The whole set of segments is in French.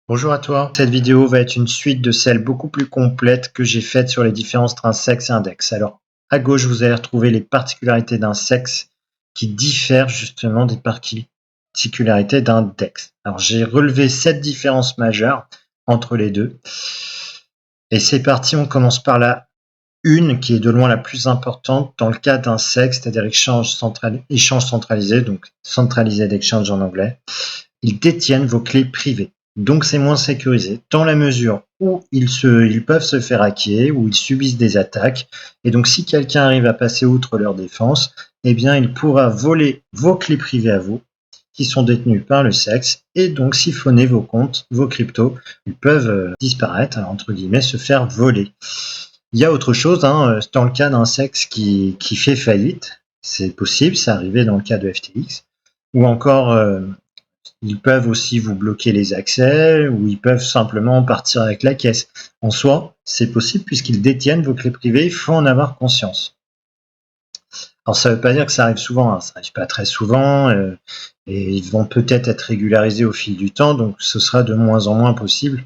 Bonjour à toi. Cette vidéo va être une suite de celles beaucoup plus complètes que j'ai faites sur les différences entre un sexe et un index. Alors, à gauche, vous allez retrouver les particularités d'un sexe qui diffèrent justement des particularités d'un index. Alors, j'ai relevé 7 différences majeures entre les deux. Et c'est parti, on commence par la une qui est de loin la plus importante dans le cas d'un sexe, c'est-à-dire échange centralisé, donc centralisé exchange en anglais. Ils détiennent vos clés privées. Donc c'est moins sécurisé, dans la mesure où ils peuvent se faire hacker, où ils subissent des attaques. Et donc si quelqu'un arrive à passer outre leur défense, eh bien il pourra voler vos clés privées à vous, qui sont détenues par le sexe, et donc siphonner vos comptes, vos cryptos. Ils peuvent disparaître, entre guillemets, se faire voler. Il y a autre chose, dans le cas d'un sexe qui fait faillite, c'est possible, c'est arrivé dans le cas de FTX, ou encore ils peuvent aussi vous bloquer les accès ou ils peuvent simplement partir avec la caisse. En soi, c'est possible puisqu'ils détiennent vos clés privées, il faut en avoir conscience. Alors ça ne veut pas dire que ça arrive souvent, ça n'arrive pas très souvent et ils vont peut-être être régularisés au fil du temps, donc ce sera de moins en moins possible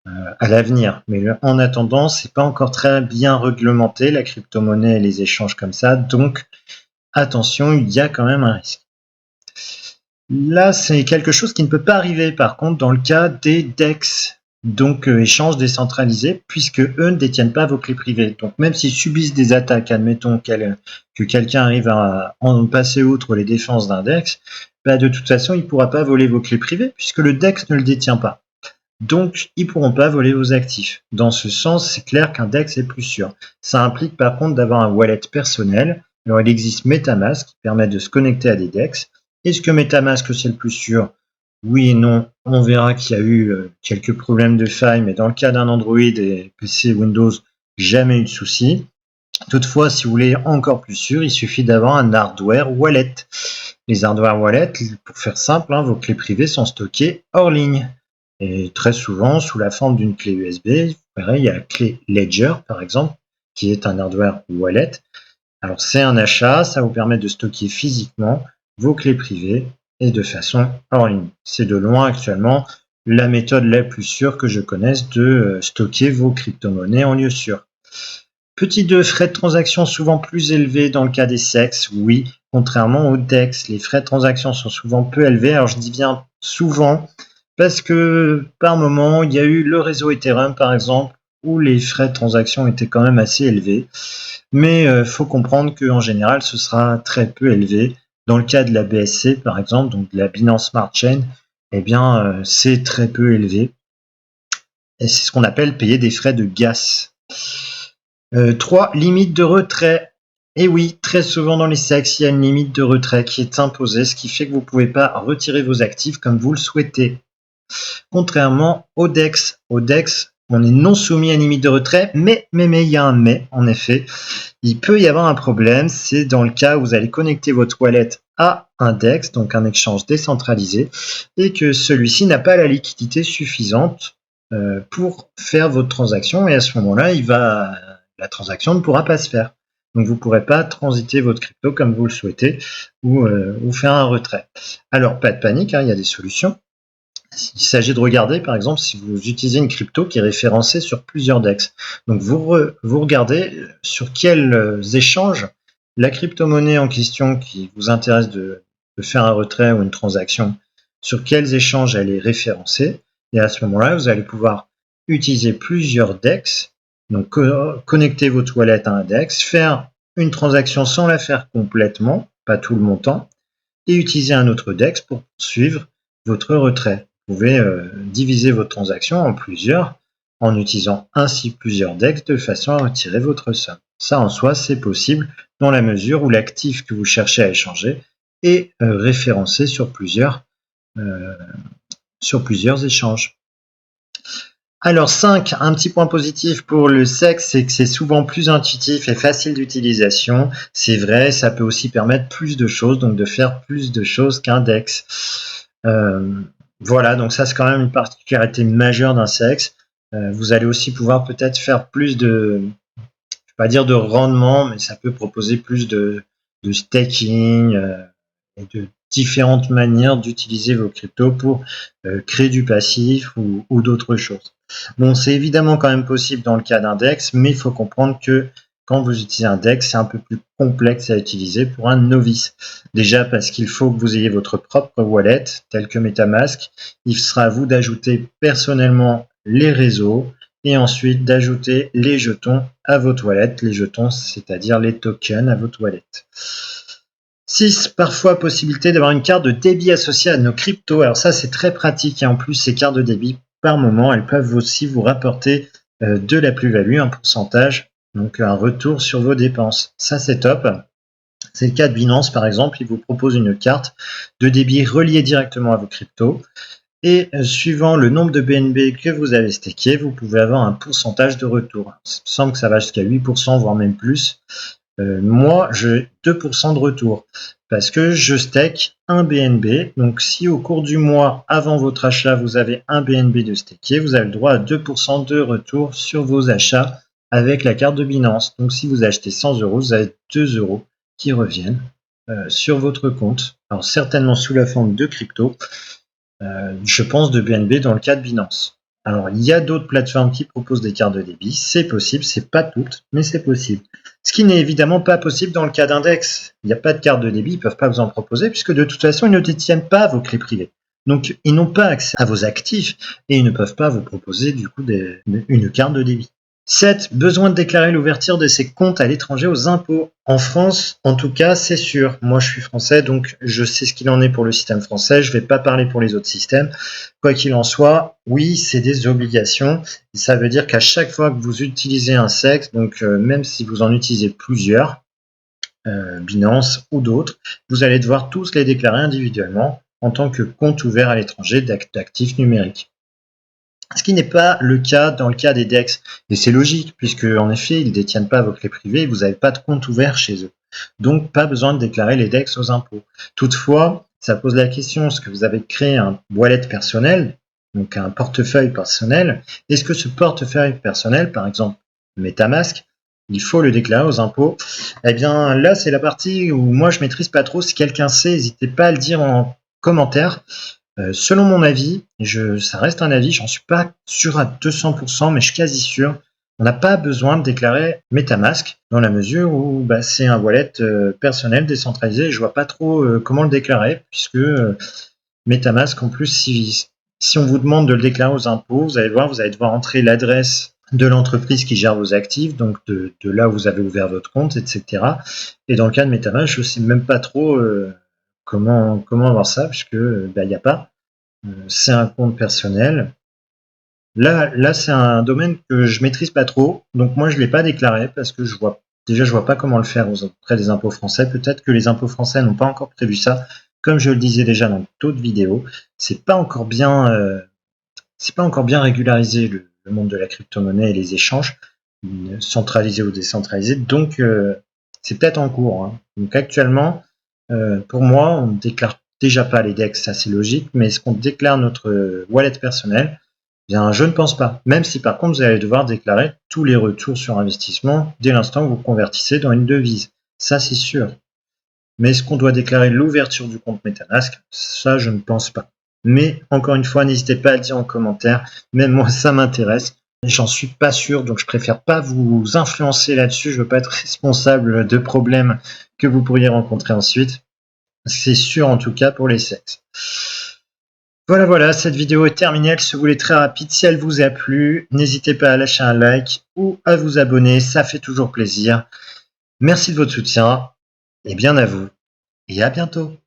à l'avenir. Mais en attendant, c'est pas encore très bien réglementé la crypto-monnaie et les échanges comme ça, donc attention, il y a quand même un risque. Là, c'est quelque chose qui ne peut pas arriver, par contre, dans le cas des DEX, donc échanges décentralisés, puisque eux ne détiennent pas vos clés privées. Donc même s'ils subissent des attaques, admettons que quelqu'un arrive à en passer outre les défenses d'un DEX, de toute façon, il ne pourra pas voler vos clés privées, puisque le DEX ne le détient pas. Donc, ils ne pourront pas voler vos actifs. Dans ce sens, c'est clair qu'un DEX est plus sûr. Ça implique par contre d'avoir un wallet personnel. Alors, il existe MetaMask qui permet de se connecter à des DEX. Est-ce que MetaMask c'est le plus sûr? Oui et non. On verra qu'il y a eu quelques problèmes de faille, mais dans le cas d'un Android et PC Windows, jamais eu de souci. Toutefois, si vous voulez encore plus sûr, il suffit d'avoir un hardware wallet. Les hardware wallets, pour faire simple, vos clés privées sont stockées hors ligne. Et très souvent, sous la forme d'une clé USB, vous verrez, il y a la clé Ledger, par exemple, qui est un hardware wallet. Alors, c'est un achat, ça vous permet de stocker physiquement vos clés privées et de façon hors ligne. C'est de loin actuellement la méthode la plus sûre que je connaisse de stocker vos crypto-monnaies en lieu sûr. Petit 2, frais de transaction souvent plus élevés dans le cas des sexes. Oui, contrairement aux DEX, les frais de transaction sont souvent peu élevés. Alors, je dis bien souvent parce que par moment, il y a eu le réseau Ethereum, par exemple, où les frais de transaction étaient quand même assez élevés. Mais il faut comprendre qu'en général, ce sera très peu élevé. Dans le cas de la BSC, par exemple, donc de la Binance Smart Chain, eh bien, c'est très peu élevé. Et c'est ce qu'on appelle payer des frais de gas. 3, limite de retrait. Et oui, très souvent dans les sexes, il y a une limite de retrait qui est imposée, ce qui fait que vous ne pouvez pas retirer vos actifs comme vous le souhaitez. Contrairement au DEX. Au DEX, on est non soumis à une limite de retrait, mais il y a un mais, en effet. Il peut y avoir un problème, c'est dans le cas où vous allez connecter votre wallet à un DEX, donc un échange décentralisé, et que celui-ci n'a pas la liquidité suffisante pour faire votre transaction, et à ce moment-là, la transaction ne pourra pas se faire. Donc vous ne pourrez pas transiter votre crypto comme vous le souhaitez ou faire un retrait. Alors pas de panique, il y a des solutions. Il s'agit de regarder, par exemple, si vous utilisez une crypto qui est référencée sur plusieurs DEX. Donc, vous regardez sur quels échanges la crypto-monnaie en question qui vous intéresse de faire un retrait ou une transaction, sur quels échanges elle est référencée. Et à ce moment-là, vous allez pouvoir utiliser plusieurs DEX, donc connecter votre wallet à un DEX, faire une transaction sans la faire complètement, pas tout le montant, et utiliser un autre DEX pour suivre votre retrait. Vous pouvez diviser votre transaction en plusieurs en utilisant ainsi plusieurs DEX de façon à retirer votre somme. Ça en soi, c'est possible dans la mesure où l'actif que vous cherchez à échanger est référencé sur plusieurs échanges. Alors 5, un petit point positif pour le sexe, c'est que c'est souvent plus intuitif et facile d'utilisation. C'est vrai, ça peut aussi permettre plus de choses, donc de faire plus de choses qu'un DEX. Voilà, donc ça c'est quand même une particularité majeure d'un sexe. Vous allez aussi pouvoir peut-être faire plus de, je ne vais pas dire de rendement, mais ça peut proposer plus de staking et différentes manières d'utiliser vos cryptos pour créer du passif ou d'autres choses. Bon, c'est évidemment quand même possible dans le cas d'un DEX, mais il faut comprendre que quand vous utilisez un DEX, c'est un peu plus complexe à utiliser pour un novice. Déjà parce qu'il faut que vous ayez votre propre wallet, tel que MetaMask. Il sera à vous d'ajouter personnellement les réseaux et ensuite d'ajouter les jetons à votre wallet. Les jetons, c'est-à-dire les tokens à votre wallet. 6. Parfois, possibilité d'avoir une carte de débit associée à nos cryptos. Alors ça, c'est très pratique et en plus, ces cartes de débit, par moment, elles peuvent aussi vous rapporter de la plus-value, un pourcentage, donc un retour sur vos dépenses. Ça, c'est top. C'est le cas de Binance, par exemple. Il vous propose une carte de débit reliée directement à vos cryptos. Et suivant le nombre de BNB que vous avez stacké, vous pouvez avoir un pourcentage de retour. Il me semble que ça va jusqu'à 8%, voire même plus. Moi, j'ai 2% de retour parce que je stake un BNB. Donc, si au cours du mois, avant votre achat, vous avez un BNB de stacké, vous avez le droit à 2% de retour sur vos achats avec la carte de Binance. Donc, si vous achetez 100 euros, vous avez 2 euros qui reviennent sur votre compte. Alors, certainement sous la forme de crypto, je pense de BNB dans le cas de Binance. Alors, il y a d'autres plateformes qui proposent des cartes de débit. C'est possible, c'est pas toutes, mais c'est possible. Ce qui n'est évidemment pas possible dans le cas d'Index. Il n'y a pas de carte de débit, ils ne peuvent pas vous en proposer, puisque de toute façon, ils ne détiennent pas vos clés privées. Donc, ils n'ont pas accès à vos actifs et ils ne peuvent pas vous proposer du coup une carte de débit. 7. Besoin de déclarer l'ouverture de ses comptes à l'étranger aux impôts. En France, en tout cas, c'est sûr. Moi, je suis français, donc je sais ce qu'il en est pour le système français. Je ne vais pas parler pour les autres systèmes. Quoi qu'il en soit, oui, c'est des obligations. Ça veut dire qu'à chaque fois que vous utilisez un SEX, donc même si vous en utilisez plusieurs, Binance ou d'autres, vous allez devoir tous les déclarer individuellement en tant que compte ouvert à l'étranger d'actifs numériques. Ce qui n'est pas le cas dans le cas des DEX. Et c'est logique, puisque en effet, ils ne détiennent pas vos clés privées, vous n'avez pas de compte ouvert chez eux. Donc, pas besoin de déclarer les DEX aux impôts. Toutefois, ça pose la question, est-ce que vous avez créé un wallet personnel, donc un portefeuille personnel? Est-ce que ce portefeuille personnel, par exemple MetaMask, il faut le déclarer aux impôts? Eh bien, là, c'est la partie où moi, je maîtrise pas trop. Si quelqu'un sait, n'hésitez pas à le dire en commentaire. Selon mon avis, ça reste un avis, j'en suis pas sûr à 200%, mais je suis quasi sûr, on n'a pas besoin de déclarer MetaMask dans la mesure où c'est un wallet personnel décentralisé et je vois pas trop comment le déclarer puisque MetaMask en plus si on vous demande de le déclarer aux impôts, vous allez voir, vous allez devoir entrer l'adresse de l'entreprise qui gère vos actifs, donc de là où vous avez ouvert votre compte, etc. Et dans le cas de MetaMask, je sais même pas trop comment avoir ça puisque il n'y a pas. C'est un compte personnel. Là, c'est un domaine que je maîtrise pas trop, donc moi je l'ai pas déclaré parce que je vois pas comment le faire auprès des impôts français. Peut-être que les impôts français n'ont pas encore prévu ça. Comme je le disais déjà dans d'autres vidéos, c'est pas encore bien régularisé le monde de la crypto-monnaie et les échanges, centralisés ou décentralisés. Donc c'est peut-être en cours, hein. Donc actuellement, pour moi, on ne déclare déjà pas les DEX, ça c'est logique, mais est-ce qu'on déclare notre wallet personnel? Bien, je ne pense pas. Même si par contre, vous allez devoir déclarer tous les retours sur investissement dès l'instant où vous convertissez dans une devise. Ça, c'est sûr. Mais est-ce qu'on doit déclarer l'ouverture du compte MetaMask? Ça, je ne pense pas. Mais encore une fois, n'hésitez pas à le dire en commentaire. Même moi, ça m'intéresse. J'en suis pas sûr, donc je préfère pas vous influencer là-dessus. Je veux pas être responsable de problèmes que vous pourriez rencontrer ensuite. C'est sûr en tout cas pour les sexes. Voilà, cette vidéo est terminée, elle se voulait très rapide. Si elle vous a plu, n'hésitez pas à lâcher un like ou à vous abonner, ça fait toujours plaisir. Merci de votre soutien et bien à vous et à bientôt.